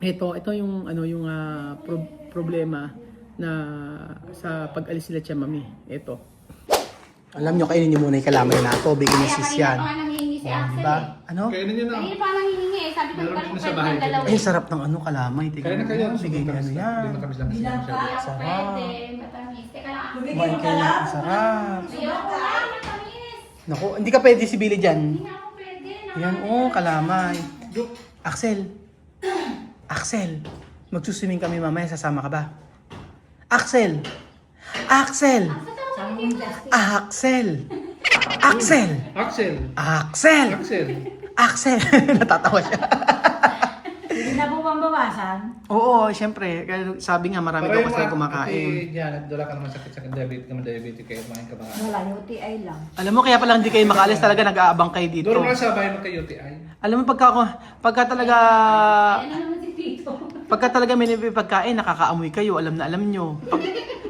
Ito yung ano yung problema na sa pag-alis nila Tia Mami. Ito. Alam nyo, kainin nyo muna yung kalamay na ito. Bigyan ni sis yan. Kaya nangihingi si Axel Diba? Ano? Kainin nyo na. Kanina pa nangihingi eh. Sabi ko Meron parang din sa pwede bahay. ng dalawa. Ay, sarap ng ano, kalamay. Kaya Tingnan na kayo. mo. Bigay nyo ano yan. Hindi na kami lang Hindi ako Sarap. pwede. Matamis. Teka lang. Kumain kayo na. Sarap. Ayoko lang. Matamis. Naku, hindi ka pwede si Billy dyan. Hindi na ako pwede. Yan, oh, kalamay. Axel. Axel. Magsuswimming kami mamaya. Sasama ka ba? Axel. Axel. Axel. Axel. Axel. Axel. Axel. Axel. Natatawa siya. Hindi na po bang bawasan? Oo, syempre. Kaya sabi nga, marami daw kasi kumakain. Yan, wala ka naman sakit-sakit. Diabetes kaya kumain ka baka. Wala, UTI lang. Alam mo, kaya pala hindi kayo makaalis talaga, nag-aabang kayo dito. Doon ka sa bahay magka-UTI. Alam mo, pagka talaga, Ayan na naman si Tito. pagka talaga may pagkain, nakakaamoy kayo, alam na alam nyo.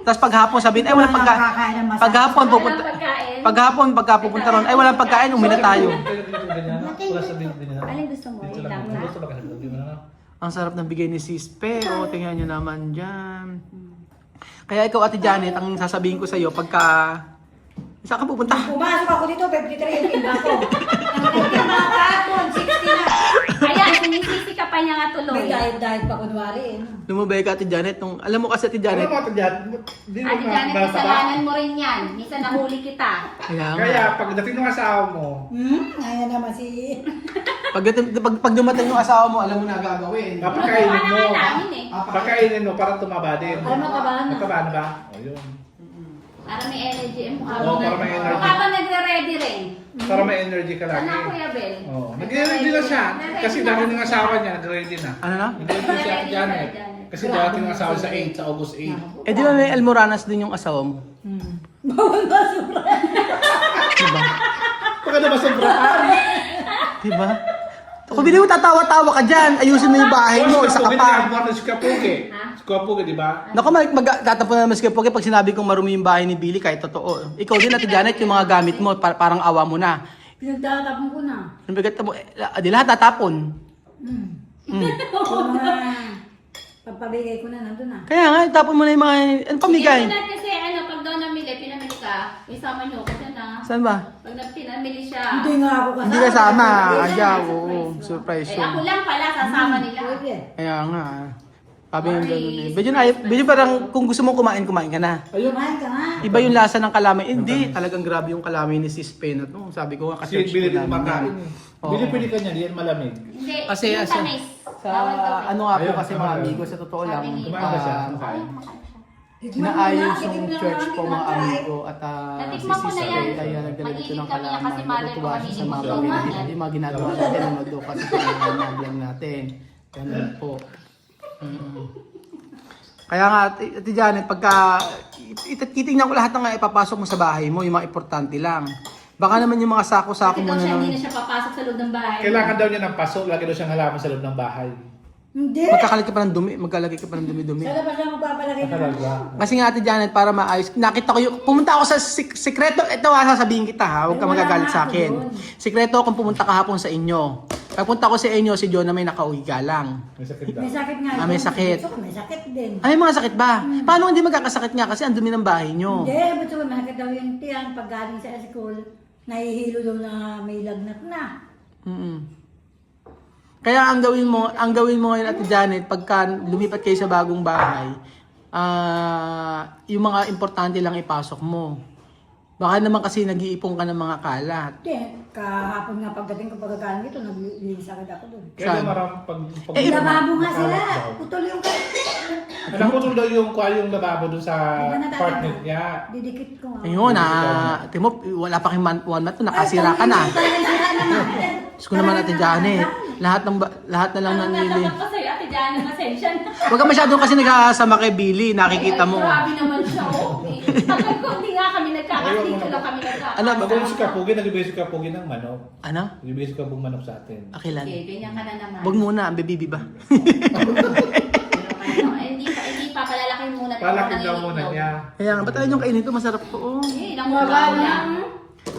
Tapos paghapon sabihin, ay walang pagkain. Nakakain ng masarap. Paghapon, pupunta, Walang pagkain. paghapon, pagka pupunta ron, ay walang pagkain, uwi na tayo. Wala sabihin din na. Alin gusto mo? Yun lang na. Gusto ba kasi sabihin mo na? Ang sarap ng bigay ni Sis Pe, o tingnan nyo naman dyan. Kaya ikaw, Ate Janet, ang sasabihin ko sa'yo, pagka, saan ka pupunta? Pumasok ako dito, 53 yung timba ko. Ang timba ko kahapon, 60 na. Ayan, sinisisi ka pa niya nga tuloy. May diet pa kunwari. Lumabay ka, Ate Janet, nung, alam mo kasi, Ate Janet, Ano mga tadyan? Hindi mo Ate Janet, kasalanan mo rin yan. Minsan nahuli kita. kaya nga. Kaya pagdating ng asawa mo, Ayan naman si... Pag dumating yung asawa mo, alam mo na gagawin. papakainin mo. Ano nga namin eh. Pakainin mo para tumaba din. Ay, mataba na. Mataba na ba? O yun. Para may energy. Oo, para may energy. Mukha pa nagre-ready rin. Para may energy ka lagi. Sana Kuya Bel. Oo. Nag-ready na siya. Kasi dami ng asawa niya, nag-ready na. Ano na? Nag-ready si Ate Janet. Kasi darating ng asawa sa 8, sa August 8. Eh di ba may almoranas din yung asawa mo? Bawal basura. Diba? Baka na masobrahan. Diba? Kung bili mo tatawa-tawa ka dyan, ayusin mo yung bahay mo, isa ka pa. Si Kapugi. Si Kapugi, di ba? Naku, tatapon na naman si Kapogi pag sinabi kong marumi yung bahay ni Billy, kahit totoo. Ikaw din, Ate Janet, yung mga gamit mo, parang awa mo na. Pinagtatapon ko na. Yung bigat mo, di lahat tatapon. Yung mga pagpabigay ko na nandun na. Kaya nga, tapon mo na yung mga, ano pamigay? Hindi kasi ano, pag daw pinamili ka, isama niyo kasi na. Saan ba? Pag pinamili siya. Hindi nga ako kasama. Hindi kasama, Hindi ayaw, na. oo, surprise Eh, yun. ako lang pala, sasama nila. Pwede. Kaya nga, sabi yung gano'n eh. Medyo parang kung gusto mong kumain ka na. Ayun. Kumain ka nga. Iba yung lasa ng kalamay. Hindi, talagang grabe yung kalamay ni Sis Pen. No? Sabi ko nga, Kasi kasi bili din makain. Oo. Bili-bili ka niya, di yan malamig. Hindi, Kasi yung sa, tamis. sa Bawal tamis. ano nga po Ayun, kasi mga ayun. amigo, sa totoo lang, Sabi niya. Kumain ba siya? ah, Kumain. inaayos yung church po mga amigo at si Natikman ko Sis na yan. Pen ay nagdala dito ng Mag-init kami kalamay. kasi mother ko Natutuwa siya sa mga kanina. bagay na Oo, hindi mga ginagawa natin ang magdo kasi pinag-vlog natin. Ganun po. Kaya nga, Ate Janet, pagka titingnan ko lahat ng nga ipapasok mo sa bahay mo, yung mga importante lang. Baka naman yung mga sako-sako Kasi mo daw siya, na hindi na siya papasok sa loob ng bahay. Kailangan daw niya ng paso, lagi daw siyang halaman sa loob ng bahay. Hindi. magkakalat ka pa ng dumi, magkalagay ka pa ng dumi-dumi. Sa labas lang magpapalagay na. Talaga. Kasi nga Ate Janet, para maayos, nakita ko yung, pumunta ako sa sikreto, ito sasabihin kita ha, huwag ka Ay, wala magagalit nga sa ako akin. doon. Sikreto akong pumunta kahapon sa inyo. Pagpunta ko sa inyo, si John na may nakauwi galang. May sakit daw. May sakit nga. Ah, may sakit. May sakit din. Ay, mga sakit ba? Paano hindi magkakasakit nga kasi ang dumi ng bahay nyo? Hindi, ba't sabi, masakit daw yung tiyan pag galing sa school, nahihilo daw na may lagnat na. Kaya ang gawin mo ngayon Ate Janet, pagka lumipat kayo sa bagong bahay, yung mga importante lang ipasok mo. Baka naman kasi nag-iipon ka ng mga kalat. Hindi, kahapon nga pagdating ko pagkakalang ito, naglilis agad ako doon. Kaya Saan? marami pag... Eh, Lababo nga sila. Makalat daw. Putol yung kalit. Alam ko daw yung lababo doon sa Di ba natatanda? apartment niya. Didikit ko nga. Ayun, timo, wala pa kang one month, nakasira ka na. Diyos ko naman Ate Janet, lahat na lang nanili. Dapat pa sa'yo, Ate Janet, masensya na. Huwag ka masyadong kasi nagkakasama kay Billy, nakikita mo. Grabe naman siya, okay. Tagal ko, hindi nga kami nagkakasito lang kami Ano, Bago si Kapugi, nagbibigay si Kapugi ng manok. Ano? Nagbibigay si Kapugi manok sa atin. Akilan. Okay, ganyan ka na naman. Huwag muna, ang baby ba? Hindi pa, palalakin muna. Palakin daw muna niya. Kaya nga, ba't ayaw niyong kainin ito? Masarap to. Oh. Eh, nangugaw lang.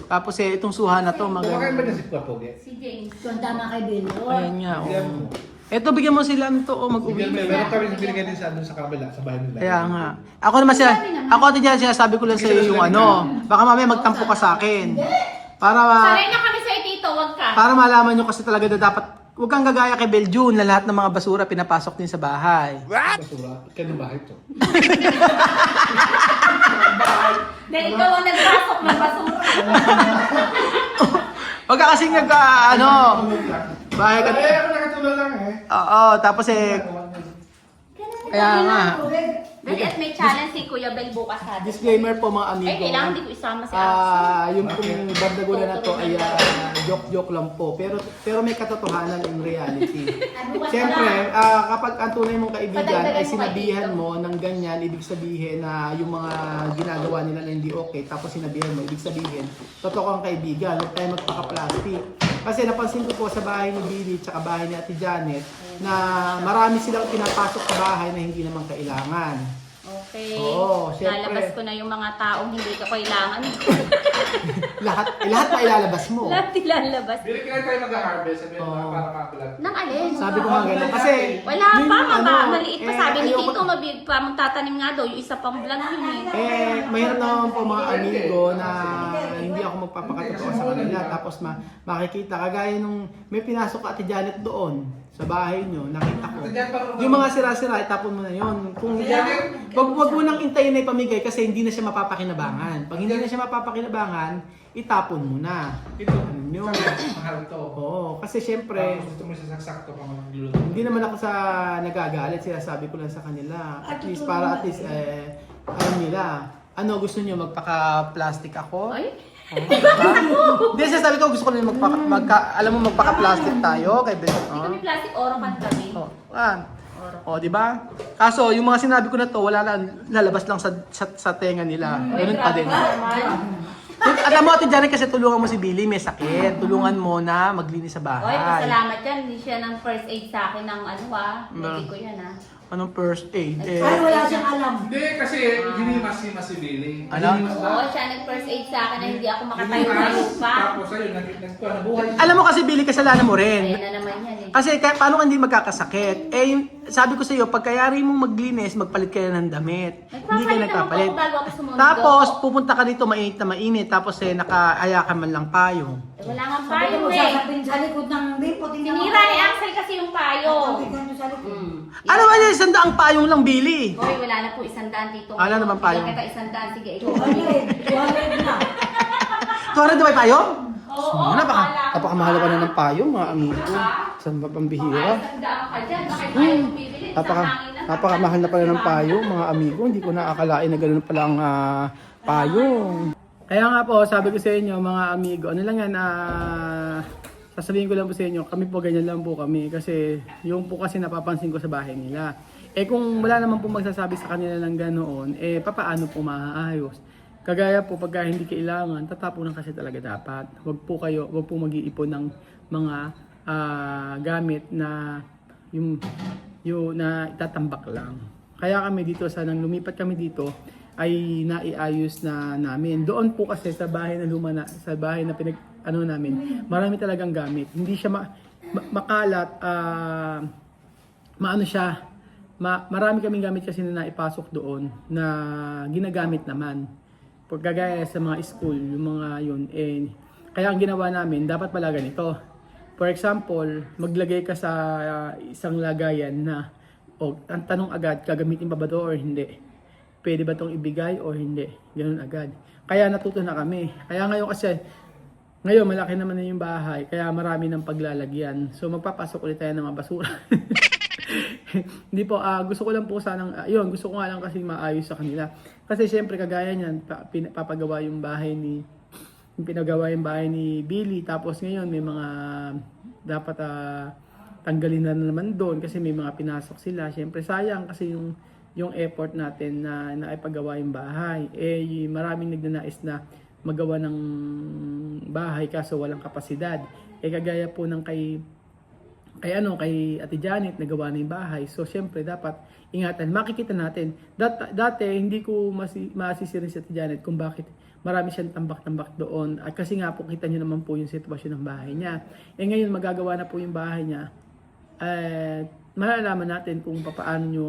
Tapos itong suha na to, Kumakain ba maganda. niya si Kapugi? Si James. Kung tama kay Bill. Ayan nga, Yan oh. mo. Eto, bigyan mo sila nito o mag-uwi Meron kayo. kami binigay din sa doon sa kabila, sa bahay nila. Kaya nga. Ako naman sila, ako ate dyan, sinasabi ko lang sa iyo yung ano. Baka mamaya magtampo ka sa akin. Para Sanay na kami sa'yo, Tito. Huwag ka. para malaman nyo kasi talaga na dapat huwag kang gagaya kay Beljun na lahat ng mga basura pinapasok din sa bahay. Basura. Kaya bahay to. Dahil ikaw ang nagpasok ng basura. Huwag ka kasing bahay ka. Ako nakatulog lang eh. Oo, tapos kaya nga. Dali at may challenge si Kuya Bel bukas natin. Disclaimer po mga amigo. Ay, kailangan di ko isama si Alex. Yung pong bandagula na to ay joke-joke lang po. Pero may katotohanan in reality. Siyempre, kapag ang tunay mong kaibigan ay sinabihan mo ng ganyan, ibig sabihin na yung mga ginagawa nila na hindi okay, tapos sinabihan mo, ibig sabihin, totoo kang kaibigan, huwag tayo magpaka-plastic. Kasi napansin ko po sa bahay ni Billy at bahay ni Ate Janet na marami silang pinapasok sa bahay na hindi naman kailangan. Okay. Oo, syempre. Lalabas ko na yung mga taong hindi ka kailangan. lahat pa ilalabas mo. Lahat ilalabas. Bili ka tayo mag-harvest. Sabi mo Oo. para makakulat. Nang alin? Sabi ko nga gano'n. Kasi, Wala yun pa, yung maliit pa. Sabi ni ayoko- Tito, mabig pa. Magtatanim nga daw. Yung isa pang vlog yun eh. Mahirap naman po mga amigo na hindi ako magpapakatotoo sa kanila. Tapos makikita, kagaya nung may pinasok ka Ate Janet doon sa bahay nyo, nakita ko. Yung mga sira-sira, itapon mo na yun. Kung wag mo nang intayin na ipamigay kasi hindi na siya mapapakinabangan. Pag hindi na siya mapapakinabangan, itapon mo na. Ito. Yun. Mahal to. Oo, kasi syempre, Gusto mo sasakto pa magluluto. hindi naman ako sa nagagalit, sinasabi ko lang sa kanila. At least para at least alam nila. Ano gusto niyo magpaka-plastic ako? Ay, Hindi, sinasabi ko gusto ko lang alam mo magpaka-plastic tayo kay Ben. hindi kami plastic oro kan kami. Di ba? Kaso yung mga sinabi ko na to, wala lang lalabas lang sa tenga nila. Ganun pa din. Alam mo, Ate Janet, kasi tulungan mo si Billy, may sakit. Tulungan mo na maglinis sa Oy, bahay. pasalamat yan. Hindi siya ng first aid sa akin ng Hindi ko yan Anong first aid? Ay, wala siyang alam. Hindi, kasi hinimas si Billy. Ano? Oo, siya nag-first aid sa akin na hindi ako makatayo-tayo pa. Tapos ayun, nabuhay. Alam mo kasi, Billy, kasalanan mo rin. Ayan na naman yan eh. Kasi paano ka hindi magkakasakit? Sabi ko sa iyo, pag kayari mong maglinis, magpalit kayo ng damit. Hindi kayo nagpapalit. Naman ako bago ako sumundo. Tapos, pupunta ka dito mainit na mainit. Tapos, nakahayakan man lang payong. Wala nga Sabi payo ko, eh. sasapin sa likod ng bimpo. Sinira ni Axel kasi yung payo. Sa likod. Ano ba yan? Sandaang payong lang, Billy. Hoy, wala na po 100 dito. Wala naman payo. Bigyan kita 100. Sige, ikaw. 200 na. Tuwara na ba yung payong? Oo, Napakamahal pa na ng payong, mga amigo. Saan ba pambihira? Ka dyan. Bakit tayo bumibili? Sa hangin na. Napakamahal na pala ng payong, mga amigo. Hindi ko naakalain na gano'n pala ang payong. Kaya nga po, sabi ko sa inyo, mga amigo, ano lang yan, sasabihin ko lang po sa inyo, kami po ganyan lang po kami. Kasi yung po kasi napapansin ko sa bahay nila. Kung wala naman po magsasabi sa kanila ng ganoon, papaano po maaayos? Kagaya po pagka hindi kailangan, tatapunan kasi talaga dapat. Wag po mag-iipon ng mga gamit na yung na itatambak lang. Kaya kami dito nang lumipat kami dito ay naiayos na namin. Doon po kasi sa bahay na sa bahay na namin, marami talagang gamit. Hindi siya makalat, marami kaming gamit kasi na naipasok doon na ginagamit naman. Pagkagaya sa mga school, yung mga yun, kaya ang ginawa namin, dapat pala ganito. For example, maglagay ka sa isang lagayan na, ang tanong agad, gagamitin pa ba ito or hindi? Pwede ba itong ibigay or hindi? Ganun agad. Kaya natuto na kami. Kaya ngayon malaki naman na yung bahay, kaya marami ng paglalagyan. So magpapasok ulit tayo ng mga basura. Hindi po, gusto ko lang po sanang, gusto ko nga lang kasi maayos sa kanila. Kasi syempre kagaya niyan, pinagawa yung bahay ni Billy. Tapos ngayon may mga dapat tanggalin na naman doon kasi may mga pinasok sila. Syempre sayang kasi yung effort natin na naipagawa yung bahay. Maraming nagnanais na magawa ng bahay kaso walang kapasidad. Kagaya po ng kay Ate Janet, nagawa na yung bahay. So, syempre, dapat ingatan. Makikita natin. Dati, hindi ko masisirin si Ate Janet kung bakit marami siyang tambak-tambak doon. At kasi nga po, kita nyo naman po yung sitwasyon ng bahay niya. Ngayon, magagawa na po yung bahay niya. malalaman natin kung paano nyo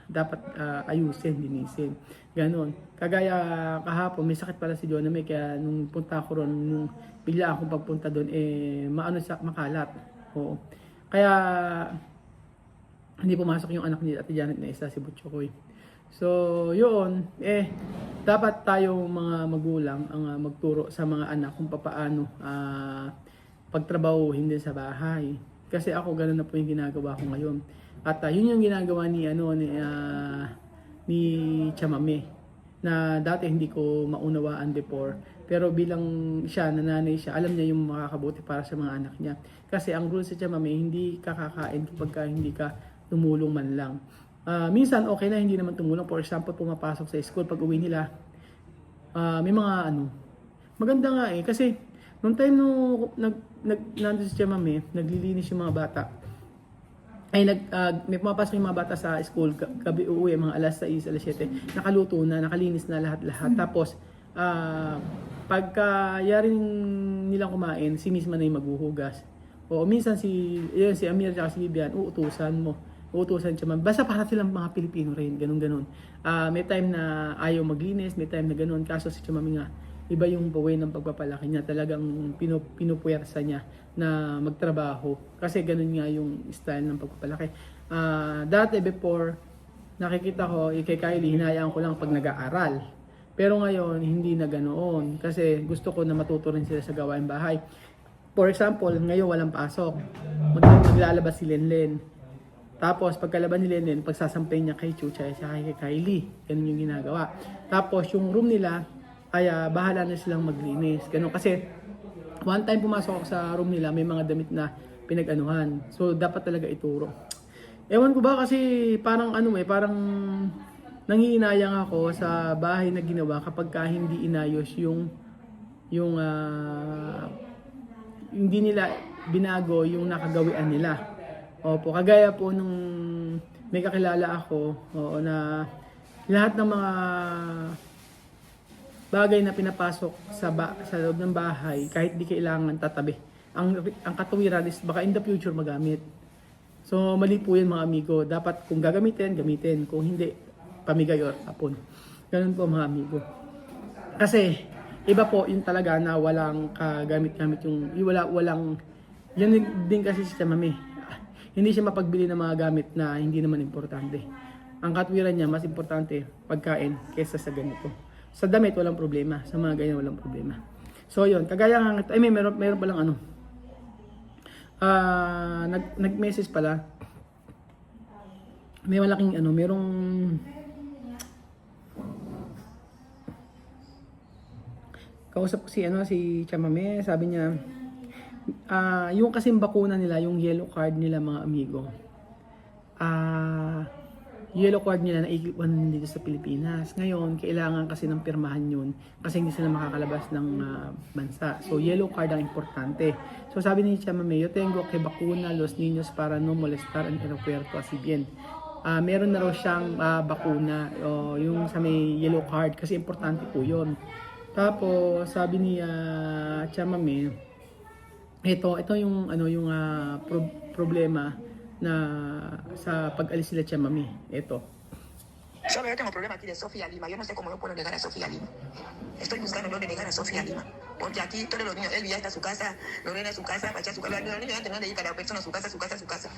dapat ayusin, linisin. Ganon. Kagaya kahapon, may sakit pala si Jonah May, kaya nung punta ko ron, nung bigla akong pagpunta doon, makalat. Oo. Kaya, hindi pumasok yung anak ni Ate Janet na isa, si Butchokoy. So, yun, dapat tayo mga magulang ang magturo sa mga anak kung paano pagtrabahuhin din sa bahay. Kasi ako ganun na po yung ginagawa ko ngayon. At yun yung ginagawa ni Chamame, na dati hindi ko maunawaan before. Pero bilang siya, nanay siya, alam niya yung makakabuti para sa mga anak niya. Kasi ang rule sa Chamame, hindi ka kakain kapag hindi ka tumulong man lang. Minsan okay na hindi naman tumulong. For example, pumapasok sa school, pag uwi nila, may mga maganda nga kasi nung time nung nandun si Chamame, naglilinis yung mga bata. May pumapasok yung mga bata sa school, gabi uuwi, mga alas 6, alas 7, nakaluto na, nakalinis na lahat-lahat. Tapos, pagka yaring nilang kumain, si Miss Man ay maghuhugas. O minsan si Amir at si Vivian, uutusan siya man. Basta para silang mga Pilipino rin, ganun. May time na ayaw maglinis, may time na ganun. Kaso si Chamami nga, iba yung way ng pagpapalaki niya. Talagang pinupuwersa niya na magtrabaho. Kasi ganun nga yung style ng pagpapalaki. Dati before, nakikita ko, kay Kylie, hinayaan ko lang pag nag-aaral. Pero ngayon, hindi na ganoon. Kasi gusto ko na matuto rin sila sa gawain bahay. For example, ngayon walang pasok. Maglalabas si Lenlen. Tapos pagkalaban ni Lenlen, pagsasampay niya kay Chucha at kay Kylie. Ganun yung ginagawa. Tapos yung room nila, ay bahala na silang maglinis. Ganun kasi one time pumasok ako sa room nila, may mga damit na pinag-anuhan. So dapat talaga ituro. Ewan ko ba kasi parang parang nangihinayang ako sa bahay na ginawa kapag hindi inayos yung hindi nila binago yung nakagawian nila. Opo, kagaya po nung may kakilala ako, na lahat ng mga bagay na pinapasok sa loob ng bahay, kahit di kailangan tatabi. Ang katuwiran is baka in the future magamit. So mali po yun mga amigo. Dapat kung gagamitin, gamitin. Kung hindi, pamigay or tapon. Ganun po mga amigo. Kasi iba po yung talaga na walang kagamit-gamit walang yan din kasi si Chamame. Hindi siya mapagbili ng mga gamit na hindi naman importante. Ang katwiran niya, mas importante pagkain kaysa sa ganito. Sa damit, walang problema. Sa mga ganyan, walang problema. So, yun. Kagaya nga, meron palang nag-message pala. May malaking merong kausap ko si Chamame, sabi niya, yung kasing bakuna nila, yung yellow card nila mga amigo, yellow card nila na iwan dito sa Pilipinas. Ngayon, kailangan kasi ng pirmahan yun kasi hindi sila makakalabas ng bansa. So, yellow card ang importante. So, sabi ni Chamame, yo tengo que vacuna los niños para no molestar en el aeropuerto así bien. Meron na raw siyang bakuna, yung sa may yellow card kasi importante po yun. Tapos, sabi ni Chamame, ito yung problema na sa pag-alis sila Chamame. Ito. Solo yo tengo problema aquí de Sofía Lima. Yo no sé cómo yo puedo dejar a Sofía Lima. Estoy buscando dónde dejar a Sofía Lima. Porque aquí todos los niños, él ya está a su casa, Lorena a su casa, Pacha a su casa. Los niños ya tendrán de ir cada persona a su casa, a su casa, a su casa.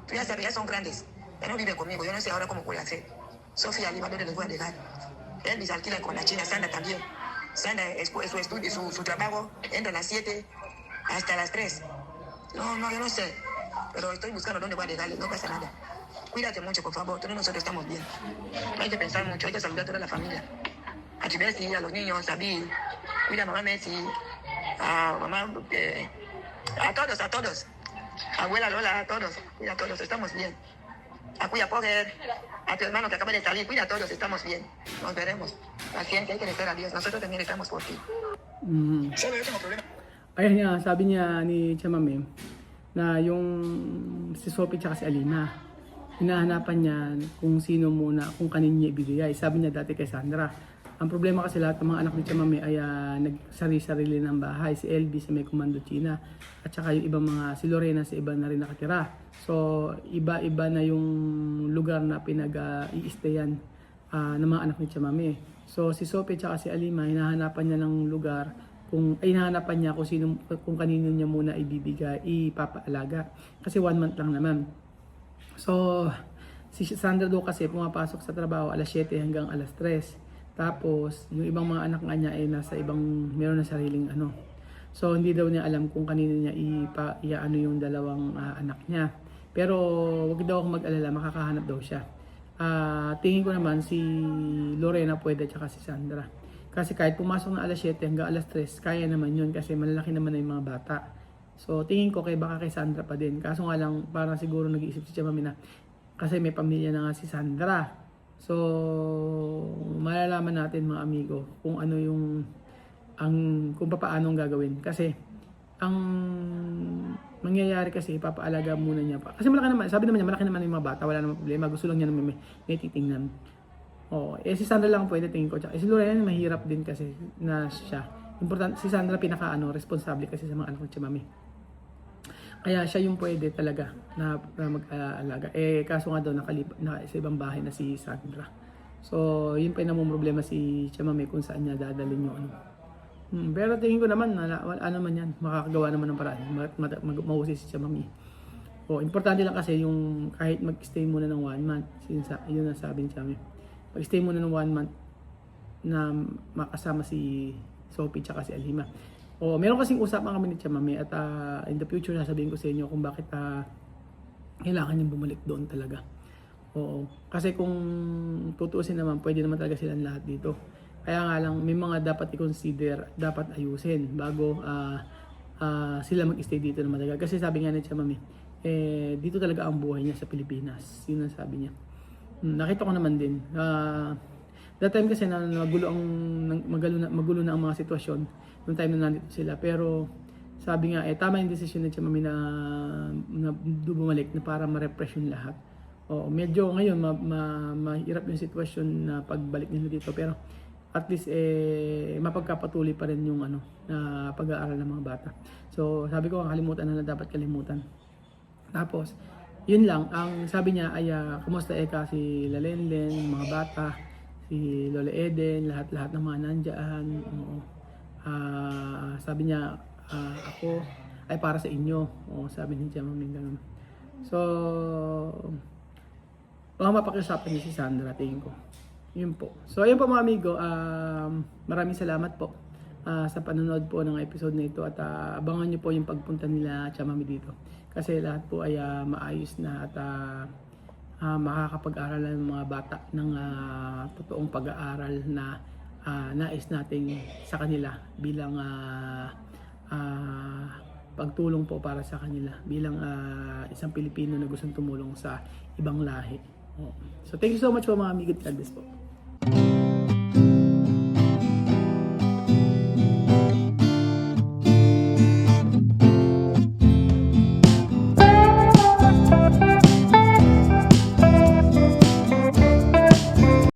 Tú ya sabes, ya son grandes. Ya no viven conmigo. Yo no sé ahora cómo voy a hacer. Sofía Lima, ¿dónde les voy a dejar? Elvis alquila con la China, Sandra también. Sandra, su estudio, su trabajo, entra a las 7 hasta las 3. No, yo no sé. Pero estoy buscando dónde voy a dejarles, no pasa nada. Cuídate mucho, por favor, todos nosotros estamos bien. Hay que pensar mucho, hay que saludar a toda la familia. A Chibesi, a los niños, a Bill, cuida a mamá Messi, a mamá, a todos. Abuela Lola, a todos, cuida a todos, estamos bien. A Cuya Poger, a tu hermano que acaba de salir, cuida a todos, estamos bien. Nos veremos. Paciencia, hay que rezar a Dios, nosotros también estamos por ti. Solo yo tengo problemas. Ayun nga, sabi niya ni Chamame na yung si Sophie tsaka si Alina, hinahanapan niya kung sino muna, kung kanin niya ibigay. Sabi niya dati kay Sandra, Ang problema kasi lahat ng mga anak ni Chamame ay nagsari-sarili ng bahay. Si LB sa may Comando China at saka yung ibang mga, si Lorena sa iba na rin nakatira. So iba-iba na yung lugar na pinag-i-stayan ng mga anak ni Chamame. So si Sophie at saka si Alima, hinahanapan niya ng lugar hinahanapan niya kung kanino niya muna ipapaalaga. Kasi 1 month lang naman. So si Sandra daw kasi pumapasok sa trabaho alas 7 hanggang alas 3. Tapos, yung ibang mga anak nga niya ay nasa meron na sariling ano. So, hindi daw niya alam kung kanino niya iaano yung dalawang anak niya. Pero, wag daw akong mag-alala, makakahanap daw siya. Tingin ko naman si Lorena pwede tsaka si Sandra. Kasi kahit pumasok na alas 7 hanggang alas 3, kaya naman yun kasi malalaki naman na yung mga bata. So, tingin ko baka kay Sandra pa din. Kaso nga lang, parang siguro nag-iisip si Chamame na kasi may pamilya na nga si Sandra. So, malalaman natin mga amigo kung ano kung paano ang gagawin. Kasi, ang mangyayari kasi, ipapaalaga muna niya pa. Kasi malaki naman, sabi naman niya, malaki naman yung mga bata, wala namang problema. Gusto lang niya naman may titingnan. Si Sandra lang pwede tingin ko. Si Lorena mahirap din kasi na siya. Si Sandra responsable kasi sa mga anak ng Chamame. Kaya siya yung pwede talaga na mag-alaga. Kaso nga daw sa ibang bahay na si Sandra. So, yun pa yung namumroblema si Chamame kung saan niya dadalhin yung ano. Pero tingin ko naman, ano man yan, makakagawa naman ng paraan. Mahusay si Chamame. Importante lang kasi yung kahit mag-stay muna ng 1 month, yun ang sabi ni Chamame. Mag-stay muna ng 1 month na makasama si Sophie tsaka si Alima. Meron kasing usapan kami ni Chamame at in the future sasabihin ko sa inyo kung bakit kailangan niyang bumalik doon talaga. Kasi kung tutuusin naman, pwede naman talaga silang lahat dito. Kaya nga lang, may mga dapat i-consider, dapat ayusin bago sila mag-stay dito na matagal. Kasi sabi nga ni Chamame, dito talaga ang buhay niya sa Pilipinas. Yun ang sabi niya. Nakita ko naman din. That time kasi magulo na ang mga sitwasyon noong time na nandito sila. Pero sabi nga, tama yung desisyon ni Chamame na bumalik na para ma-refresh yung lahat. Medyo ngayon mahirap yung sitwasyon na pagbalik nila dito. Pero at least mapagkapatuloy pa rin yung pag-aaral ng mga bata. So sabi ko, ang kalimutan na dapat kalimutan. Tapos, yun lang, ang sabi niya ay kumusta si Lalenlen, mga bata, si Lola Eden, lahat-lahat ng mga nandiyan. Sabi niya, ako ay para sa inyo. Sabi ni Chamame ganun. So, baka mapakiusapan niya si Sandra, tingin ko. Yun po. So, ayun po mga amigo, maraming salamat po sa panonood po ng episode na ito at abangan niyo po yung pagpunta nila Chamame dito. Kasi lahat po ay maayos na at makakapag-aral ng mga bata ng totoong pag-aaral na nais nating sa kanila bilang pagtulong po para sa kanila bilang isang Pilipino na gustong tumulong sa ibang lahi. So thank you so much po mga amigo. God bless po.